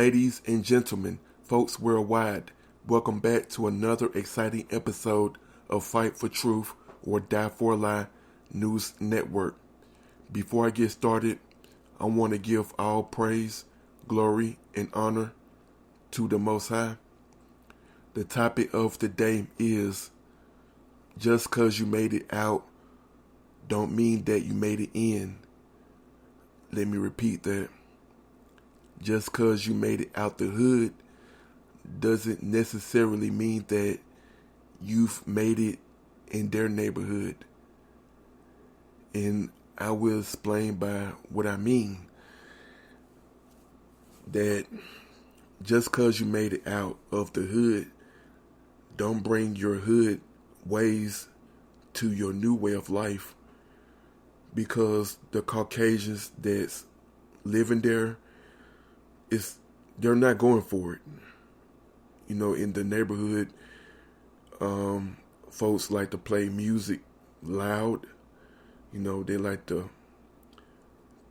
Ladies and gentlemen, folks worldwide, welcome back to another exciting episode of Fight for Truth or Die for a Lie News Network. Before I get started, I want to give all praise, glory, and honor to the Most High. The topic of the day is, just cause you made it out don't mean that you made it in. Let me repeat that. Just cause you made it out the hood doesn't necessarily mean that you've made it in their neighborhood. And I will explain by what I mean. That just cause you made it out of the hood, don't bring your hood ways to your new way of life. Because the Caucasians that's living there, they're not going for it. You know, in the neighborhood, folks like to play music loud. You know, they like to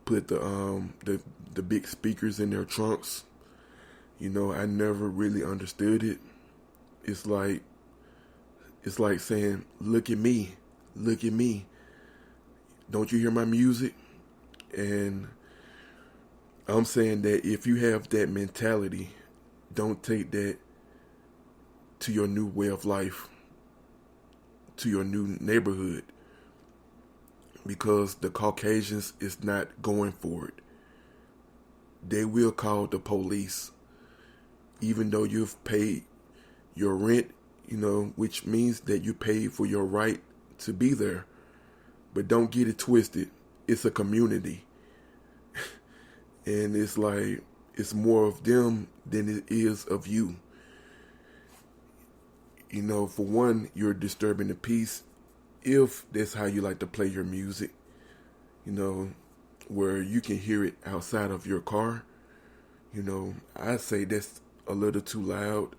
put the big speakers in their trunks. You know, I never really understood it. It's like saying, look at me. Don't you hear my music? And I'm saying that if you have that mentality, don't take that to your new way of life, to your new neighborhood, because the Caucasians is not going for it. They will call the police, even though you've paid your rent, you know, which means that you paid for your right to be there. But don't get it twisted. It's a community. And it's like, it's more of them than it is of you. You know, for one, you're disturbing the peace if that's how you like to play your music. You know, where you can hear it outside of your car. You know, I say that's a little too loud.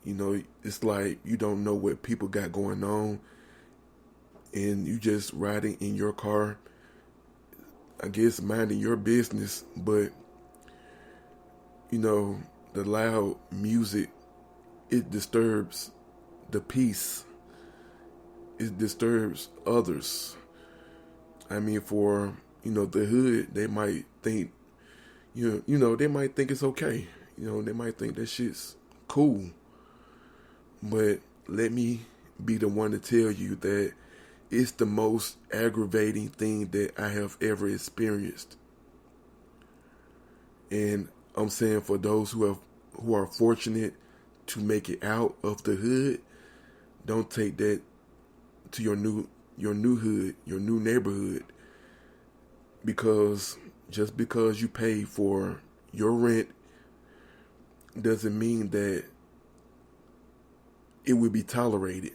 You know, it's like you don't know what people got going on. And you just riding in your car, I guess minding your business, but you know, the loud music, it disturbs the peace. It disturbs others. I mean, for, you know, the hood, they might think, they might think it's okay. You know, they might think that shit's cool. But let me be the one to tell you that it's the most aggravating thing that I have ever experienced. And I'm saying for those who are fortunate to make it out of the hood, don't take that to your new hood, your new neighborhood. Because just because you pay for your rent doesn't mean that it will be tolerated.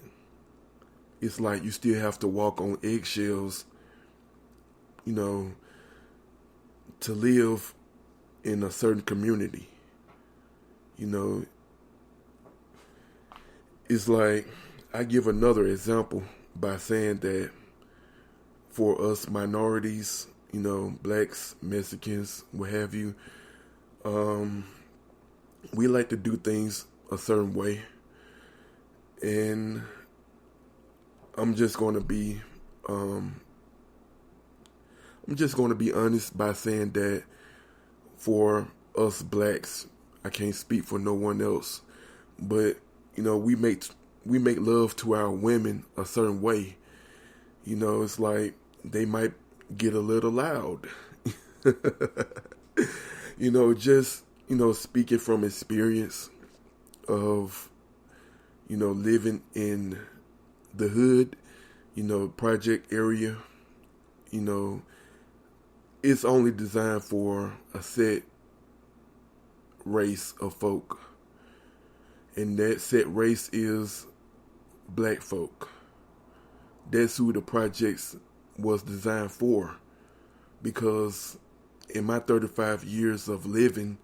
It's like you still have to walk on eggshells, you know, to live in a certain community. You know, it's like, I give another example by saying that for us minorities, you know, blacks, Mexicans, what have you, we like to do things a certain way. And I'm just going to be honest by saying that for us blacks, I can't speak for no one else, but you know, we make love to our women a certain way. You know, it's like they might get a little loud. You know, just, you know, speaking from experience of, you know, living in the hood, you know, project area, you know, it's only designed for a set race of folk. And that set race is black folk. That's who the projects was designed for. Because in my 35 years of living,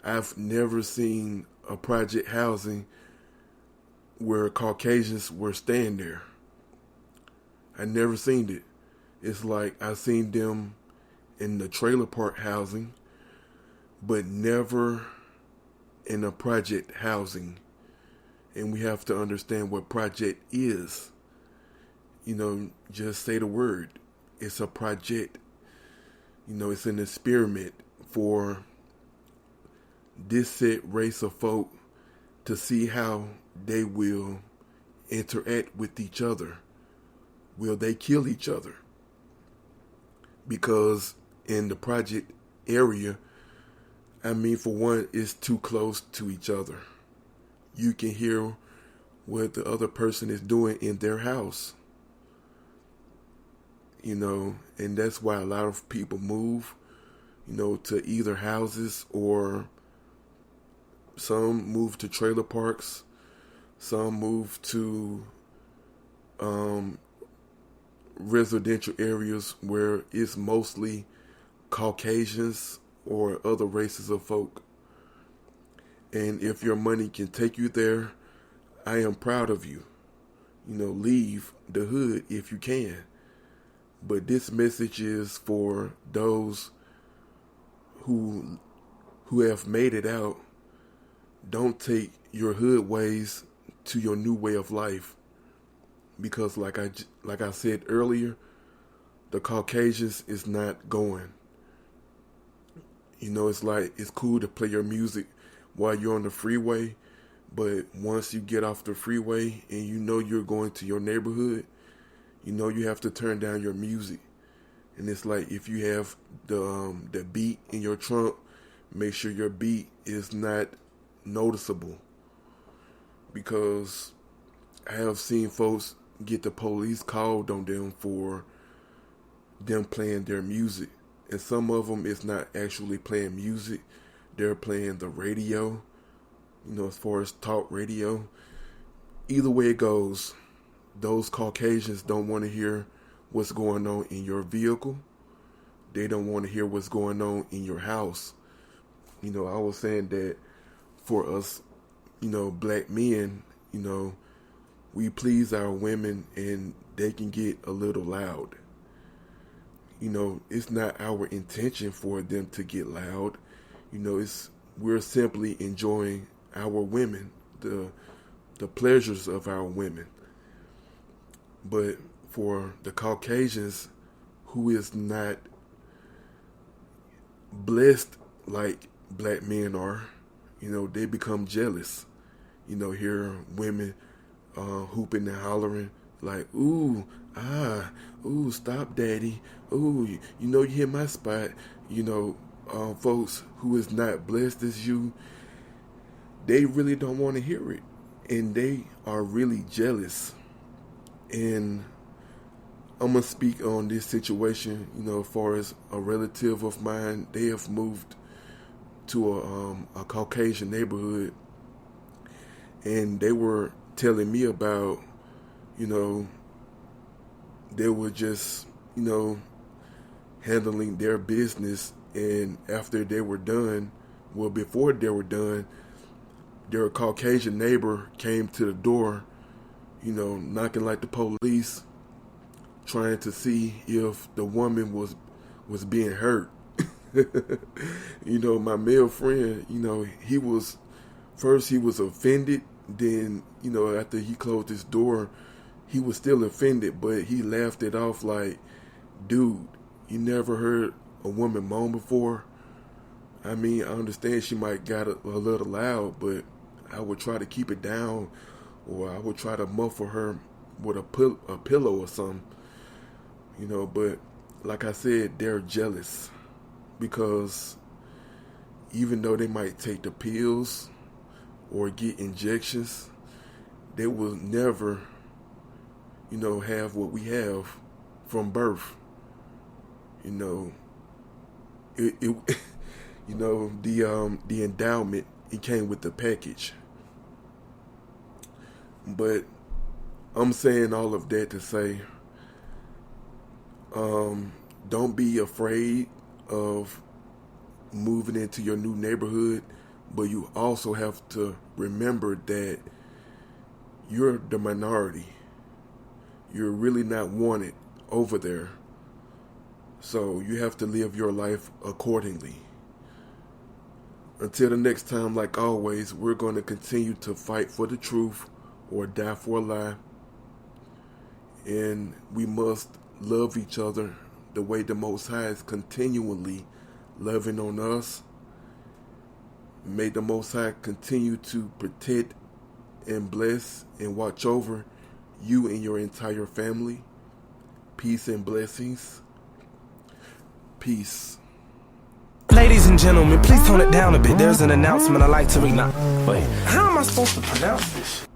I've never seen a project housing where Caucasians were staying there. I never seen it. It's like I seen them in the trailer park housing, but never in a project housing, and we have to understand what project is. Just say the word. It's a project. It's an experiment for this set race of folk to see how they will interact with each other. Will they kill each other? Because in the project area, for one, it's too close to each other. You can hear what the other person is doing in their house. And that's why a lot of people move, to either houses, or some move to trailer parks, some move to residential areas where it's mostly Caucasians or other races of folk. And if your money can take you there, I am proud of you. Leave the hood if you can. But this message is for those who have made it out. Don't take your hood ways to your new way of life, because like I said earlier, the Caucasians is not going. It's cool to play your music while you're on the freeway, but once you get off the freeway and you're going to your neighborhood, you have to turn down your music. And it's like, if you have the beat in your trunk, make sure your beat is not noticeable, because I have seen folks get the police called on them for them playing their music. And some of them is not actually playing music. They're playing the radio, as far as talk radio. Either way it goes, those Caucasians don't want to hear what's going on in your vehicle. They don't want to hear what's going on in your house. I was saying that for us, black men, we please our women and they can get a little loud. It's not our intention for them to get loud. We're simply enjoying our women, the pleasures of our women. But for the Caucasians who is not blessed like black men are, they become jealous. Hear women hooping and hollering like, ooh, ooh, stop daddy, ooh, you hit my spot. Folks who is not blessed as you, they really don't want to hear it, and they are really jealous. And I'm going to speak on this situation, as far as a relative of mine. They have moved to a Caucasian neighborhood, and they were telling me about, they were just, handling their business, and after they were done, before they were done, their Caucasian neighbor came to the door, knocking like the police, trying to see if the woman was being hurt. My male friend, he was offended. Then, after he closed his door, he was still offended, but he laughed it off like, dude, you never heard a woman moan before? I understand she might got a little loud, but I would try to keep it down, or I would try to muffle her with a pillow or something. But like I said, they're jealous, because even though they might take the pills or get injections, they will never, have what we have from birth. The endowment, it came with the package. But I'm saying all of that to say, don't be afraid of moving into your new neighborhood, but you also have to remember that you're the minority. You're really not wanted over there. So you have to live your life accordingly. Until the next time, like always, we're going to continue to fight for the truth or die for a lie. And we must love each other the way the Most High is continually loving on us. May the Most High continue to protect and bless and watch over you and your entire family. Peace and blessings. Peace. Ladies and gentlemen, please tone it down a bit. There's an announcement I'd like to read now. Wait, how am I supposed to pronounce this?